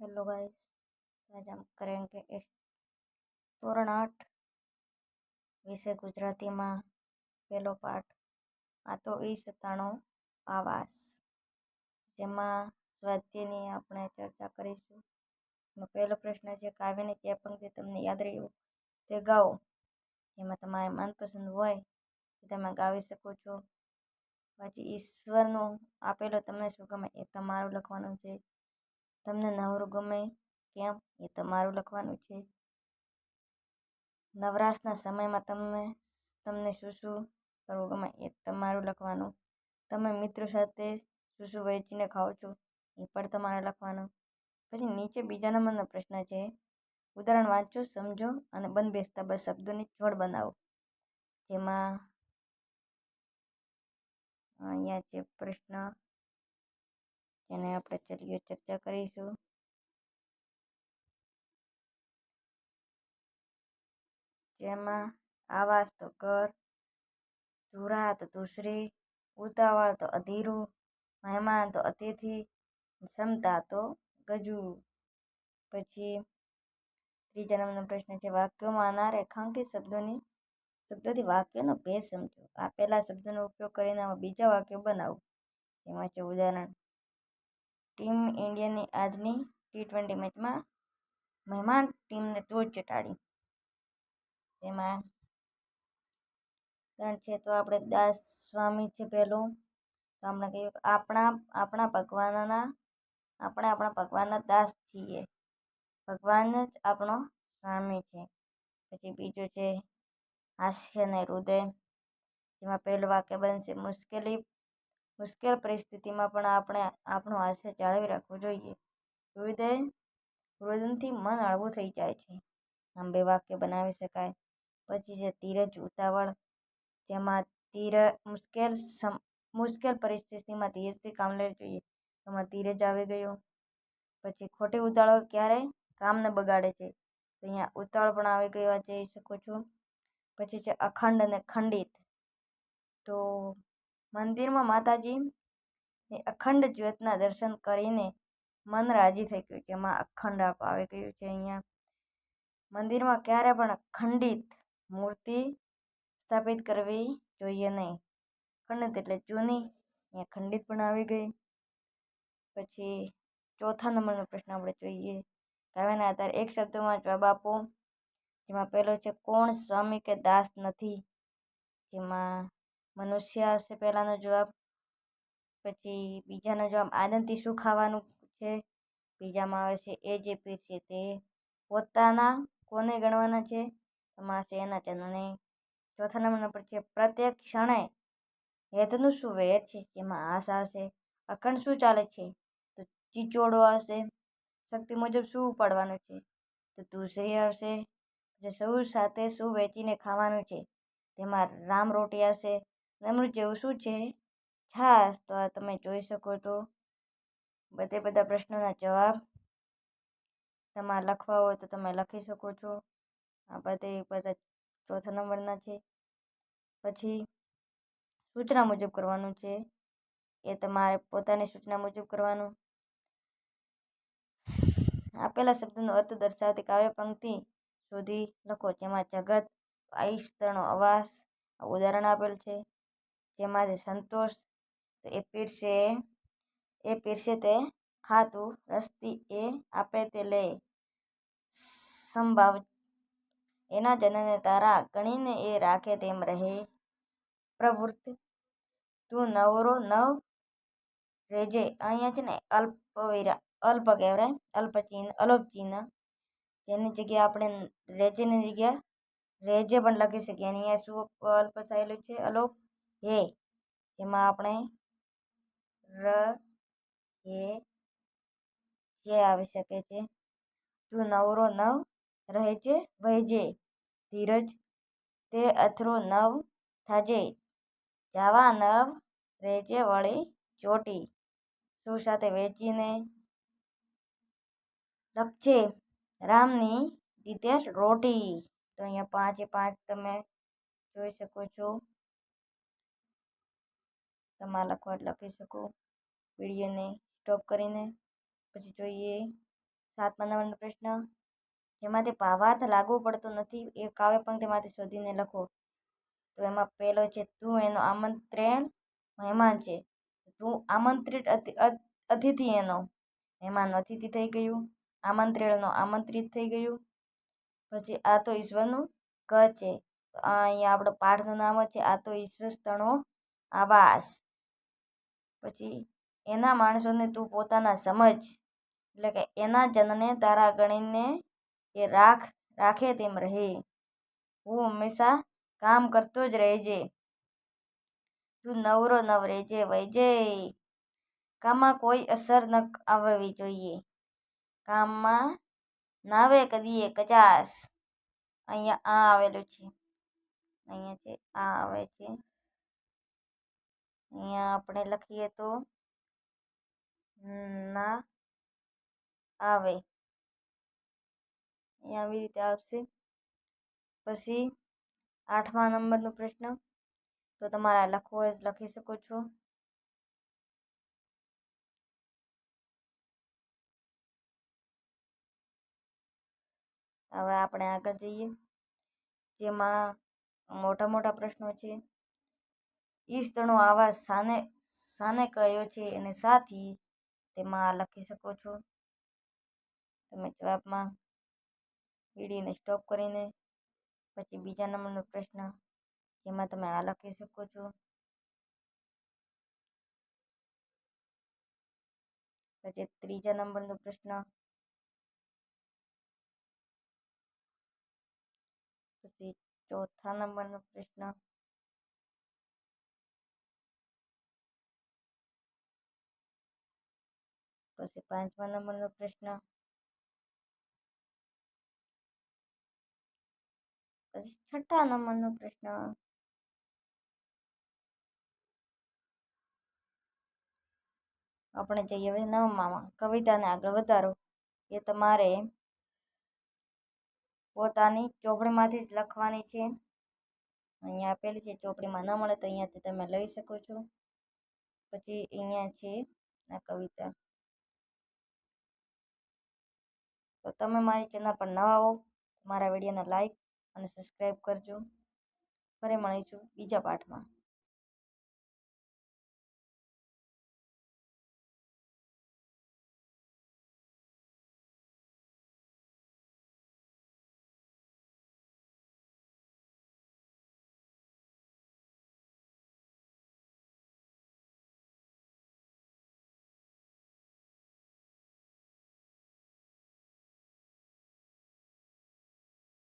Hello guys. आज हम करेंगे ધોરણ 8 વિષય ગુજરાતીમાં પહેલો પાઠ આ તો ઈ97 આવાસ, જેમાં સ્વાધ્યાયની આપણે ચર્ચા કરીશું. પહેલો પ્રશ્ન છે, કાવ્યની જે પંક્તિ તમને યાદ રહી તે ગાઓ. એમાં તમારે મનપસંદ હોય તો તમે ગાવી શકો છો. પછી ઈશ્વરનું આપેલો તમને શું ગમે એ તમારું લખવાનું છે. તમને નવરું ગમે કેમ એ તમારું લખવાનું છે. નવરાશના સમયમાં તમને શું શું કરવું ગમે એ તમારું લખવાનું. તમે મિત્રો સાથે શું શું વહેંચીને ખાઓ છો એ પણ તમારે લખવાનું. પછી નીચે બીજા નંબરનો પ્રશ્ન છે, ઉદાહરણ વાંચો, સમજો અને બંધ બેસતા બસ શબ્દોની જોડ બનાવો. જેમાં અહીંયા છે પ્રશ્ન, જેને આપણે ચલીએ ચર્ચા કરીશું. જેમાં આવાસ તો ઘર, ધુરા તો દૂસરી, ઉતાવળ તો અધીરું, મહેમાન તો અતિથિ, ક્ષમતા તો ગજુ. પછી ત્રીજા નંબરનો પ્રશ્ન છે, વાક્યોમાંના રેખાંકિત શબ્દોથી વાક્યનો ભેદ સમજો. આપેલા શબ્દોનો ઉપયોગ કરીને બીજા વાક્યો બનાવો. એમાં છે ઉદાહરણ, ટીમ ઇન્ડિયાની આજની T20 મેચમાં મહેમાન ટીમને ટોચ ચટાડી. તેમાં ત્રણ છે, તો આપણે દાસ સ્વામી છે પહેલું. તો આપણે કહ્યું કે આપણા ભગવાનના દાસ છીએ. ભગવાન જ આપણો સ્વામી છે. પછી બીજું છે હાસ્ય અને હૃદય. જેમાં પહેલું વાક્ય બનશે, મુશ્કેલ પરિસ્થિતિમાં પણ આપણે આપણું હાસ્ય જાળવી રાખવું જોઈએ. હૃદયથી મન હળવું થઈ જાય છે. આમ બે વાક્ય બનાવી શકાય. પછી છે ધીરજ, ઉતાવળ. જેમાં મુશ્કેલ પરિસ્થિતિમાં ધીરજથી કામ લેવું જોઈએ. એમાં ધીરજ આવી ગયું. પછી ખોટી ઉતાવળ ક્યારેય કામને બગાડે છે. તો અહીંયા ઉતાવળ પણ આવી ગયો જઈ શકો છો. પછી છે અખંડ અને ખંડિત. તો મંદિરમાં માતાજીની અખંડ જ્યોતના દર્શન કરીને મન રાજી થઈ ગયું. જેમાં અખંડ આવી ગયું છે. અહીંયા મંદિરમાં ક્યારે પણ ખંડિત મૂર્તિ સ્થાપિત કરવી જોઈએ નહીં. ખંડિત એટલે જૂની, અહીંયા ખંડિત પણ આવી ગઈ. પછી ચોથા નંબરનો પ્રશ્ન આપણે જોઈએ, કાવ્યના આધારે એક શબ્દમાં જવાબ આપો. જેમાં પહેલો છે, કોણ સ્વામી કે દાસ નથી. જેમાં મનુષ્ય આવશે પહેલાનો જવાબ. પછી બીજાનો જવાબ, આનંદથી શું ખાવાનું છે. બીજામાં આવે છે, એ જે પીરસે તે. પોતાના કોને ગણવાના છે. એમાં છે એના ચંદને. ચોથા નંબર પર છે, પ્રત્યેક ક્ષણે હેતનું શું વેર છે. જેમાં આશ આવશે. અખંડ શું ચાલે છે. તો ચીચોડો આવશે. શક્તિ મુજબ શું ઉપાડવાનું છે. તો દૂસરી આવશે. જે સૌ સાથે શું વેચીને ખાવાનું છે. તેમાં રામ રોટી આવશે. અમૃત જેવું શું છે. છાશ. તો આ તમે જોઈ શકો તો બધા પ્રશ્નોના જવાબ તમારે લખવા હોય તો તમે લખી શકો છો. આ બધા ચોથા નંબરના છે. પછી સૂચના મુજબ કરવાનું છે. એ તમારે પોતાની સૂચના મુજબ કરવાનું. આપેલા શબ્દનો અર્થ દર્શાવતી કાવ્ય પંક્તિ શોધી લખો. જેમાં જગત, આઈસ્તણો અવાસ ઉદાહરણ આપેલ છે. જેમાંથી સંતોષ, તો એ પીરસે તે ખાતું, રસ્તી એ આપે તે લે. સંભાવ, એના જનને તારા ગણીને એ રાખે તેમ રહે. પ્રવૃત્તિ, તું નવરો નવ રેજે. અહીંયા છે ને અલ્પ કહેવાય, અલોપ ચિહ્ન. જેની જગ્યાએ આપણે રેજેની જગ્યાએ રેજે પણ લખી શકીએ. અહીંયા શું અલ્પ થયેલું છે, અલોપ હે. એમાં આપણે ર હે જે આવી શકે છે. તું નવરો નવ રહેજે વહેજે. ધીરજ, તે અથરો નવ થાજે. જાવા નવ રેજે વળી ચોટી. શું સાથે વેચીને લખજે રામની દીધેલ રોટી. તો અહીંયા 5 તમે જોઈ શકો છો. તમારે લખવા લખી શકો વિડીયોને સ્ટોપ કરીને. પછી જોઈએ 7મા નંબરનો પ્રશ્ન, જેમાંથી ભાવાર્થ લાગુ પડતો નથી એ કાવ્ય પંક્તિમાંથી શોધીને લખો. તો એમાં પહેલો છે, તું એનો આમંત્રણ મહેમાન છે. તું આમંત્રિત અતિથિ એનો મહેમાન અતિથિ થઈ ગયું. આમંત્રેણનો આમંત્રિત થઈ ગયું. પછી આ તો ઈશ્વરનું ઘર છે. તો આ અહીંયા આપણો પાઠનું નામ છે, આ તો ઈશ્વર સ્તણો આવાસ. પછી એના માણસોને તું પોતાના સમજ, એટલે કે એના જનને તારા ગણીને એ રાખે તેમ રહે. હું હંમેશા કામ કરતો જ રહેજે. તું નવરો નવ રહેજે વૈજે. કામમાં કોઈ અસર ન આવવી જોઈએ. કામમાં નાવે કદીએ કચાશ. અહીંયા આ આવેલું છે, અહીંયા છે આ આવે છે. અહીંયા આપણે લખીએ તો ના આવે, અહીંયા આવી રીતે આવશે. પછી 8મા નંબરનો પ્રશ્ન, તો તમારે લખવો હોય લખી શકો છો. હવે આપણે આગળ જઈએ, જેમાં મોટા મોટા પ્રશ્નો છે. ઈસ્તણો આવાસ સાને કયો છે અને સાથી, તેમાં લખી શકો છો. તમે જવાબમાં વિડીયોને સ્ટોપ કરીને પછી બીજા નંબરનો પ્રશ્ન, જેમાં તમે આ લખી શકો છો. પછી ત્રીજા નંબરનો પ્રશ્ન, પછી ચોથા નંબરનો પ્રશ્ન, પછી 5મા નંબરનો પ્રશ્ન, પછી 6ઠા નંબરનો પ્રશ્ન. આપણે જઈએ હવે 9મામાં, કવિતાને આગળ વધારો. એ તમારે પોતાની ચોપડીમાંથી જ લખવાની છે. અહીંયા આપેલી છે, ચોપડીમાં ન મળે તો અહીંયાથી તમે લઈ શકો છો. પછી અહીંયા છે આ કવિતા. તો તમે મારી ચેનલ પર નવા હો, મારા વિડીયોને લાઈક અને સબસ્ક્રાઈબ કરજો. ફરી મળીશું બીજા પાઠમાં.